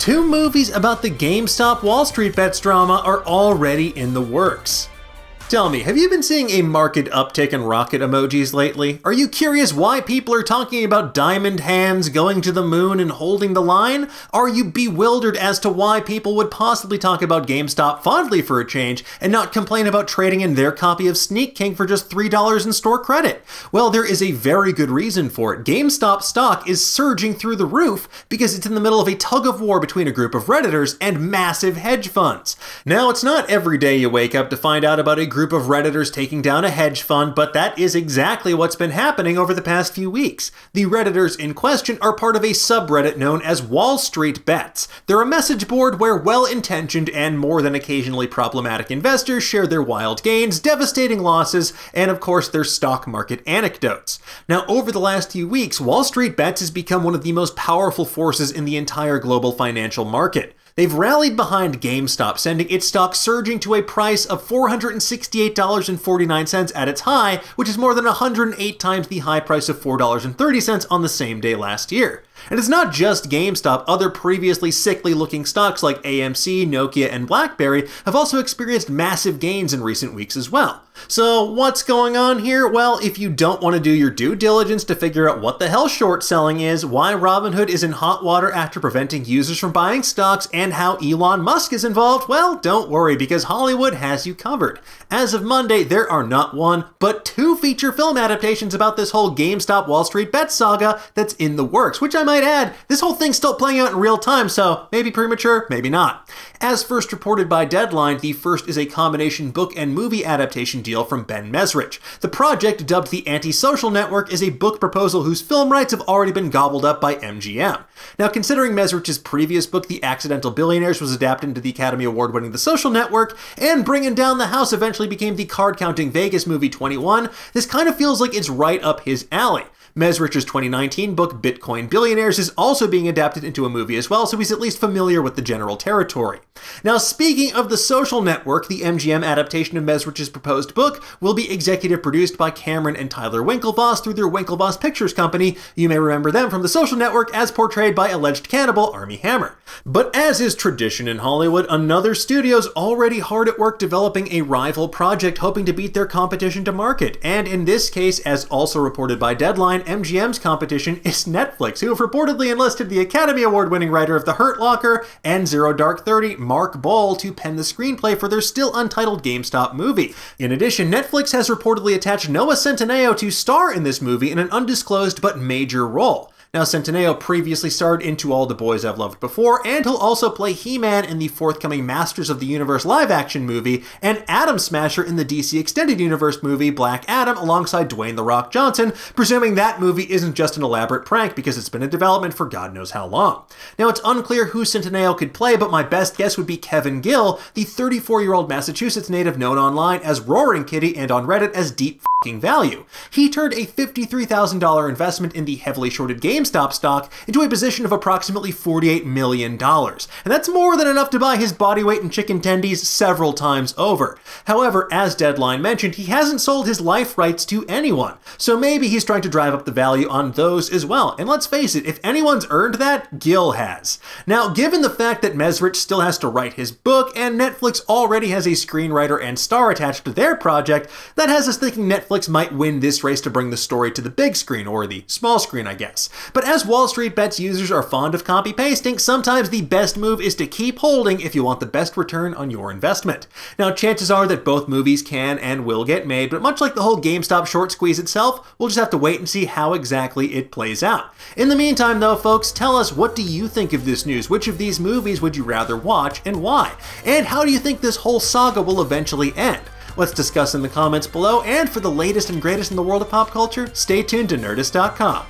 Two movies about the GameStop WallStreetBets drama are already in the works. Tell me, have you been seeing a marked uptick in rocket emojis lately? Are you curious why people are talking about diamond hands, going to the moon, and holding the line? Are you bewildered as to why people would possibly talk about GameStop fondly for a change and not complain about trading in their copy of Sneak King for just $3 in store credit? Well, there is a very good reason for it. GameStop stock is surging through the roof because it's in the middle of a tug-of-war between a group of Redditors and massive hedge funds. Now, it's not every day you wake up to find out about a group of Redditors taking down a hedge fund, but that is exactly what's been happening over the past few weeks. The Redditors in question are part of a subreddit known as WallStreetBets. They're a message board where well-intentioned and more than occasionally problematic investors share their wild gains, devastating losses, and of course their stock market anecdotes. Now, over the last few weeks, WallStreetBets has become one of the most powerful forces in the entire global financial market. They've rallied behind GameStop, sending its stock surging to a price of $468.49 at its high, which is more than 108 times the high price of $4.30 on the same day last year. And it's not just GameStop. Other previously sickly-looking stocks like AMC, Nokia, and BlackBerry have also experienced massive gains in recent weeks as well. So what's going on here? Well, if you don't want to do your due diligence to figure out what the hell short selling is, why Robinhood is in hot water after preventing users from buying stocks, and how Elon Musk is involved, well, don't worry, because Hollywood has you covered. As of Monday, there are not one, but two feature film adaptations about this whole GameStop WallStreetBets saga that's in the works, which I might add, this whole thing's still playing out in real time, so maybe premature, maybe not. As first reported by Deadline, the first is a combination book and movie adaptation deal from Ben Mesrich. The project, dubbed The Antisocial Network, is a book proposal whose film rights have already been gobbled up by MGM. Now, considering Mesrich's previous book, The Accidental Billionaires, was adapted into the Academy Award-winning The Social Network, and Bringing Down the House eventually became the card-counting Vegas movie 21, this kind of feels like it's right up his alley. Mesrich's 2019 book, Bitcoin Billionaires, is also being adapted into a movie as well, so he's at least familiar with the general territory. Now, speaking of The Social Network, the MGM adaptation of Mesrich's proposed book will be executive produced by Cameron and Tyler Winklevoss through their Winklevoss Pictures company. You may remember them from The Social Network as portrayed by alleged cannibal Armie Hammer. But as is tradition in Hollywood, another studio's already hard at work developing a rival project hoping to beat their competition to market. And in this case, as also reported by Deadline, MGM's competition is Netflix, who have reportedly enlisted the Academy Award-winning writer of The Hurt Locker and Zero Dark 30, Mark Boal, to pen the screenplay for their still untitled GameStop movie. In addition, Netflix has reportedly attached Noah Centineo to star in this movie in an undisclosed but major role. Now, Centineo previously starred in To All the Boys I've Loved Before, and he'll also play He-Man in the forthcoming Masters of the Universe live-action movie, and Atom Smasher in the DC Extended Universe movie Black Adam alongside Dwayne "The Rock" Johnson, presuming that movie isn't just an elaborate prank because it's been in development for God knows how long. Now, it's unclear who Centineo could play, but my best guess would be Kevin Gill, the 34-year-old Massachusetts native known online as Roaring Kitty and on Reddit as Deep F***ing Value. He turned a $53,000 investment in the heavily shorted GameStop stock into a position of approximately $48 million. And that's more than enough to buy his body weight in chicken tendies several times over. However, as Deadline mentioned, he hasn't sold his life rights to anyone. So maybe he's trying to drive up the value on those as well. And let's face it, if anyone's earned that, Gil has. Now, given the fact that Mesrich still has to write his book, and Netflix already has a screenwriter and star attached to their project, that has us thinking Netflix might win this race to bring the story to the big screen, or the small screen, I guess. But as WallStreetBets users are fond of copy-pasting, sometimes the best move is to keep holding if you want the best return on your investment. Now, chances are that both movies can and will get made, but much like the whole GameStop short squeeze itself, we'll just have to wait and see how exactly it plays out. In the meantime, though, folks, tell us, what do you think of this news? Which of these movies would you rather watch, and why? And how do you think this whole saga will eventually end? Let's discuss in the comments below, and for the latest and greatest in the world of pop culture, stay tuned to Nerdist.com.